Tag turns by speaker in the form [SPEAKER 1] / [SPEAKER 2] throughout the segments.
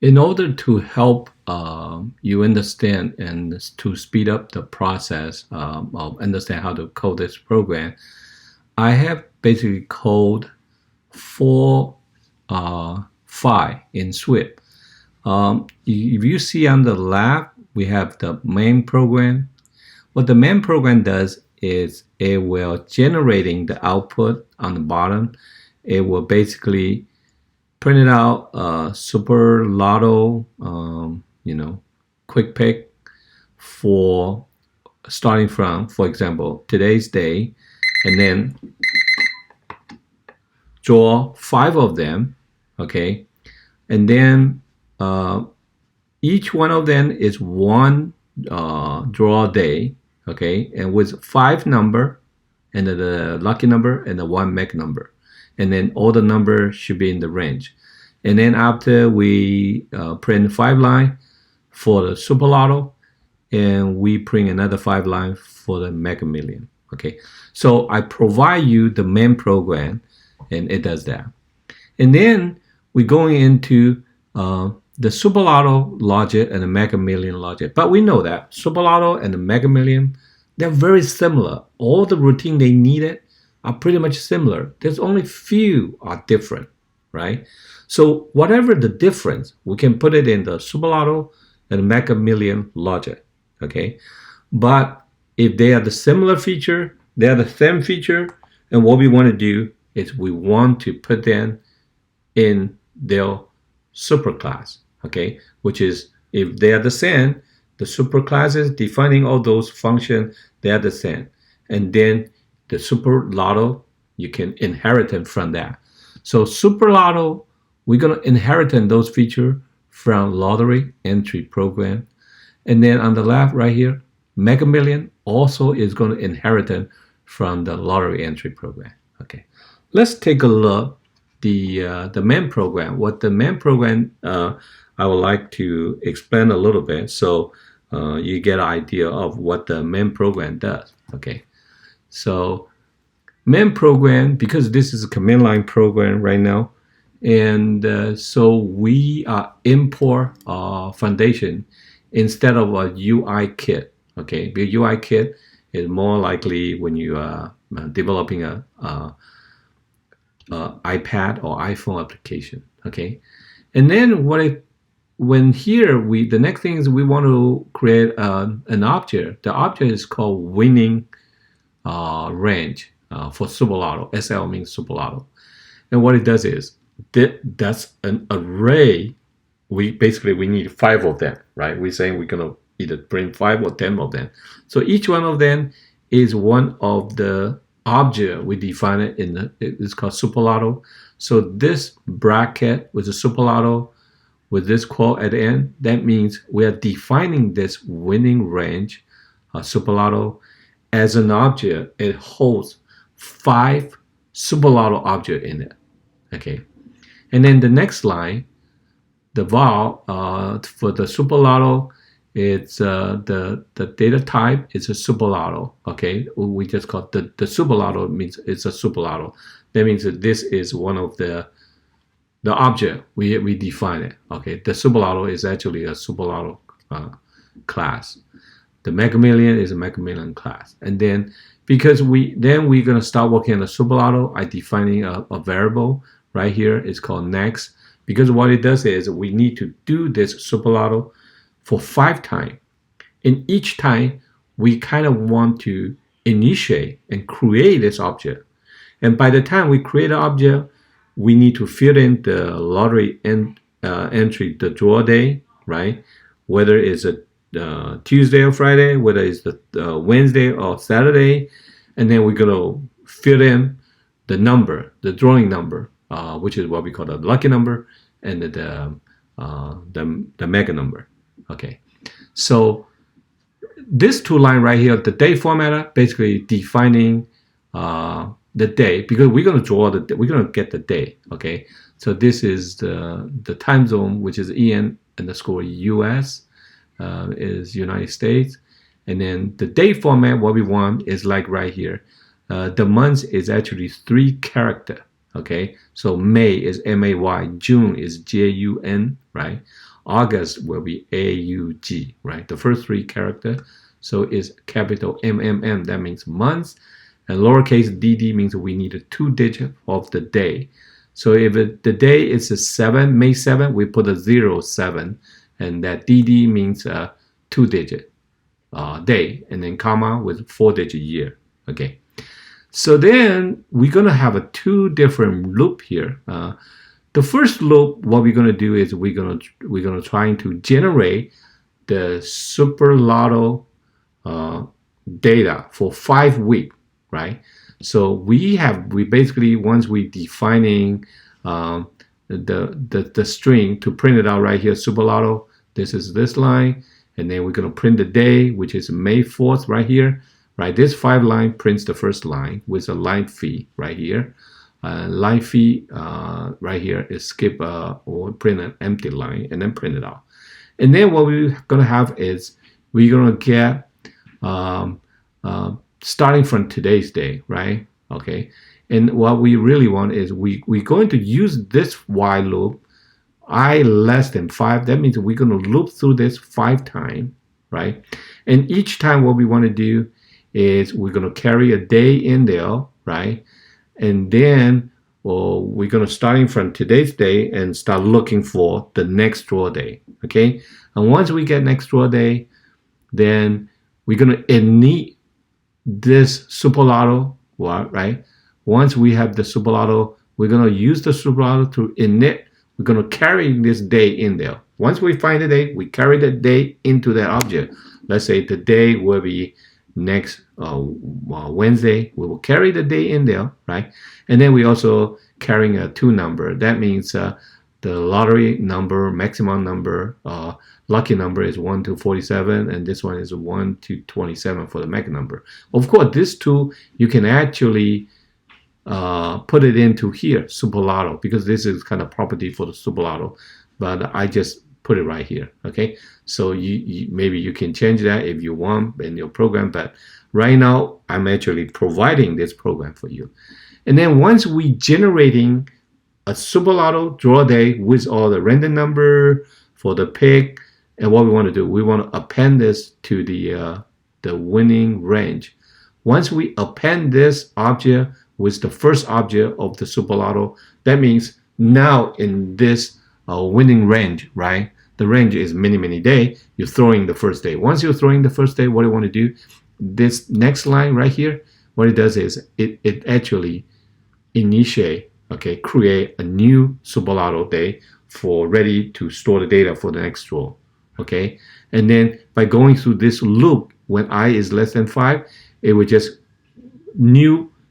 [SPEAKER 1] In order to help you understand and to speed up the process of understand how to code this program, I have basically code four file in Swift. If you see on the left, we have the main program. What the main program does is it will generating the output on the bottom. It will basically print it out super lotto, quick pick for starting from, for example, today's day, and then draw five of them, okay, and then each one of them is one draw day, okay, and with five number and the lucky number and the one make number, and then all the numbers should be in the range. And then after we print five line for the super lotto, and we print another five line for the mega million. Okay, so I provide you the main program, and it does that. And then we're going into the super lotto logic and the mega million logic. But we know that super lotto and the mega million, they're very similar. All the routine they needed are pretty much similar. There's only few are different, right? So whatever the difference, we can put it in the super lotto and mega million logic, okay? But if they are the similar feature, they are the same feature, and what we want to do is we want to put them in their superclass, okay? Which is if they are the same, the superclasses defining all those functions, they are the same. And then the super lotto, you can inherit them from that. So super lotto, we're going to inherit those features from lottery entry program. And then on the left right here, mega million also is going to inherit them from the lottery entry program. Okay, let's take a look the main program. What the main program, I would like to explain a little bit so you get an idea of what the main program does. Okay, so main program, because this is a command line program right now, and so we import foundation instead of a UI kit. Okay, the UI kit is more likely when you are developing a iPad or iPhone application. Okay, and then when here the next thing is we want to create an object. The object is called winning range for super lotto. SL means super lotto, and what it does is that's an array. We need five of them, right? We're saying we're gonna either print 5 or 10 of them. So each one of them is one of the object we define it in it's called super lotto. So this bracket with the super lotto with this quote at the end, that means we are defining this winning range super lotto as an object. It holds 5 super lotto object in it. Okay, and then the next line, the val for the super lotto, it's the data type is a super lotto. Okay, we just call the super lotto means it's a super lotto. That means that this is one of the object we define it. Okay, the super lotto is actually a super lotto class. The mega million is a mega million class, and then because we're gonna start working on the super lotto, I defining a variable right here. It's called next, because what it does is we need to do this super lotto for 5 times. In each time, we kind of want to initiate and create this object. And by the time we create an object, we need to fill in the lottery entry, the draw day, right? Whether it's a Tuesday or Friday, whether it's the Wednesday or Saturday, and then we're gonna fill in the number, the drawing number, which is what we call the lucky number, and the mega number. Okay, so this 2 line right here, the day formatter, basically defining the day, because we're gonna we're gonna get the day. Okay, so this is the time zone, which is EN_US, is United States, and then the day format, what we want is like right here. The month is actually 3 character. Okay, so May is May, June is Jun, right? August will be Aug, right? The first three characters. So it's capital MMM, that means months, and lowercase dd means we need a 2-digit of the day. So if the day is a 7, May 7, we put a 07, and that dd means a 2-digit day, and then comma with 4-digit year. Okay. So then we're going to have a 2 different loop here. The first loop, what we're going to do is we're going to try to generate the Super Lotto data for 5 weeks, right? So we basically, once we defining the string to print it out right here, Super Lotto, this is this line, and then we're going to print the day, which is May 4th right here. Right, this 5 line prints the first line with a line fee right here. Line fee right here is skip or print an empty line and then print it out. And then what we're going to have is we're going to get starting from today's day, right? Okay. And what we really want is we're going to use this while loop, I less than 5. That means we're going to loop through this 5 times, right? And each time what we want to do is we're going to carry a day in there, right? And then we're going to starting from today's day and start looking for the next draw day, okay? And once we get next draw day, then we're going to init this Super Lotto, right? Once we have the Super Lotto, we're going to use the Super Lotto to init. We're going to carry this day in there. Once we find the day, we carry the day into that object. Let's say the day will be next Wednesday. We will carry the day in there, right? And then we also carrying a 2 number. That means the lottery number, maximum number, lucky number is 1 to 47, and this one is 1 to 27 for the mega number. Of course, this 2 you can actually put it into here, Super Lotto, because this is kind of property for the Super Lotto, but I just put it right here, okay? So maybe you can change that if you want in your program, but right now I'm actually providing this program for you. And then once we generating a Super Lotto draw day with all the random number for the pick, and what we want to do, we want to append this to the winning range. Once we append this object with the first object of the Super Lotto, that means now in this winning range, right? The range is many day. You're throwing the first day. Once you're throwing the first day, what do you want to do? This next line right here, what it does is it actually initiate, okay, create a new Super Lotto day for ready to store the data for the next draw, okay? And then by going through this loop, when I is less than 5, it would just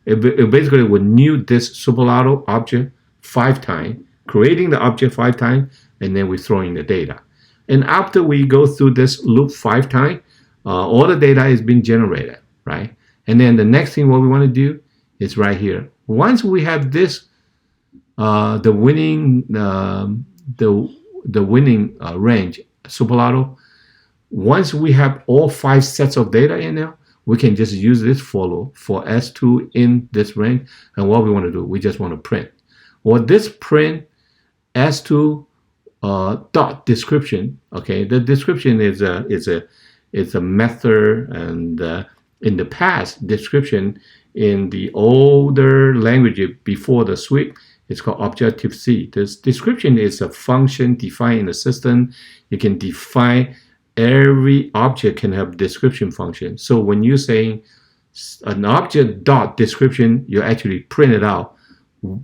[SPEAKER 1] it basically would new this Super Lotto object 5 times, creating the object 5 times, and then we're throwing the data. And after we go through this loop 5 times, all the data is being generated, right? And then the next thing what we want to do is right here. Once we have this, the winning range, Super Lotto, once we have all 5 sets of data in there, we can just use this follow for S2 in this range. And what we want to do, we just want to print. Or this print S2 dot description. Okay, the description is a method, and in the past, description in the older language before the Swift, it's called Objective-C. This description is a function defined in the system. You can define every object can have description function. So when you're saying an object dot description, you actually print it out,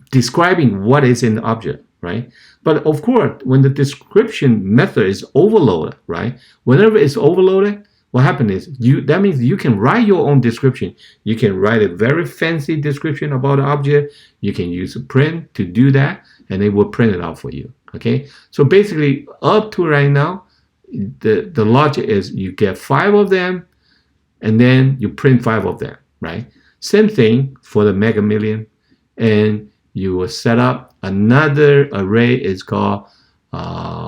[SPEAKER 1] describing what is in the object, right? But of course, when the description method is overloaded, right? Whenever it's overloaded, what happens is that means you can write your own description. You can write a very fancy description about the object. You can use a print to do that, and it will print it out for you. Okay. So basically, up to right now, the logic is you get 5 of them, and then you print 5 of them, right? Same thing for the Mega Million, and you will set up another array. It's called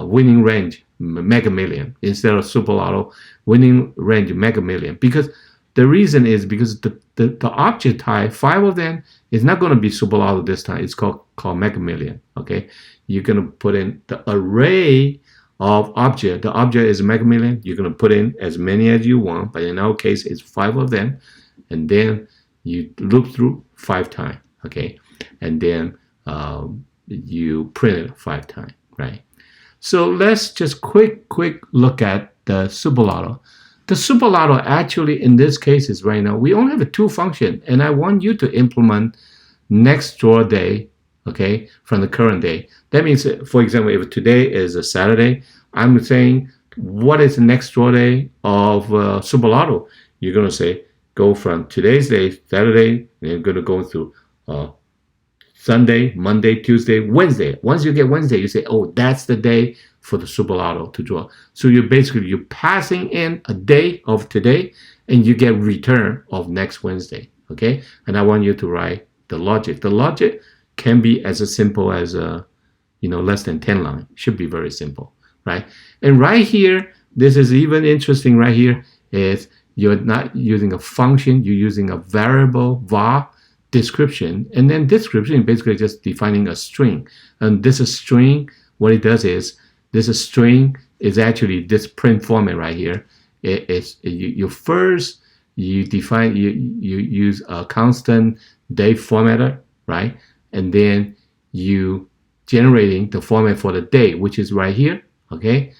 [SPEAKER 1] winning range Mega Million instead of Super Lotto. Winning range Mega Million, because the reason is because the object type, 5 of them, It's not going to be super lotto this time. It's called Mega Million. Okay, you're going to put in the array of object. The object is Mega Million. You're going to put in as many as you want, but in our case, it's 5 of them, and then you loop through 5 times. Okay, and then you print it 5 times, right? So let's just quick look at the super lotto. The super lotto actually in this case is right now we only have a 2 function, and I want you to implement next draw day, okay, from the current day. That means, for example, if today is a Saturday, I'm saying what is the next draw day of super lotto? You're going to say go from today's day, Saturday, and you're going to go through Sunday, Monday, Tuesday, Wednesday. Once you get Wednesday, you say, oh, that's the day for the super lotto to draw. So you're passing in a day of today, and you get return of next Wednesday. Okay, and I want you to write the logic. The logic can be as simple as less than 10 lines. Should be very simple, right? And right here, this is even interesting. Right here is you're not using a function, you're using a variable var description, and then description is basically just defining a string. And this is string. What it does is this string is actually this print format right here. You first define you use a constant day formatter, right? And then you generating the format for the day, which is right here, okay?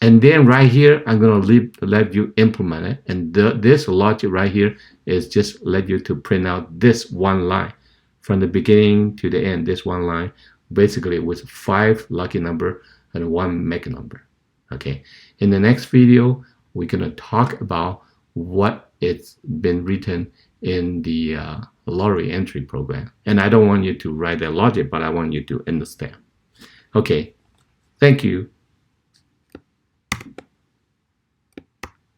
[SPEAKER 1] And then right here, I'm going to let you implement it. And this logic right here is just let you to print out this one line from the beginning to the end, this one line, basically with 5 lucky number and 1 mega number. Okay. In the next video, we're going to talk about what it's been written in the lottery entry program. And I don't want you to write that logic, but I want you to understand. Okay. Thank you.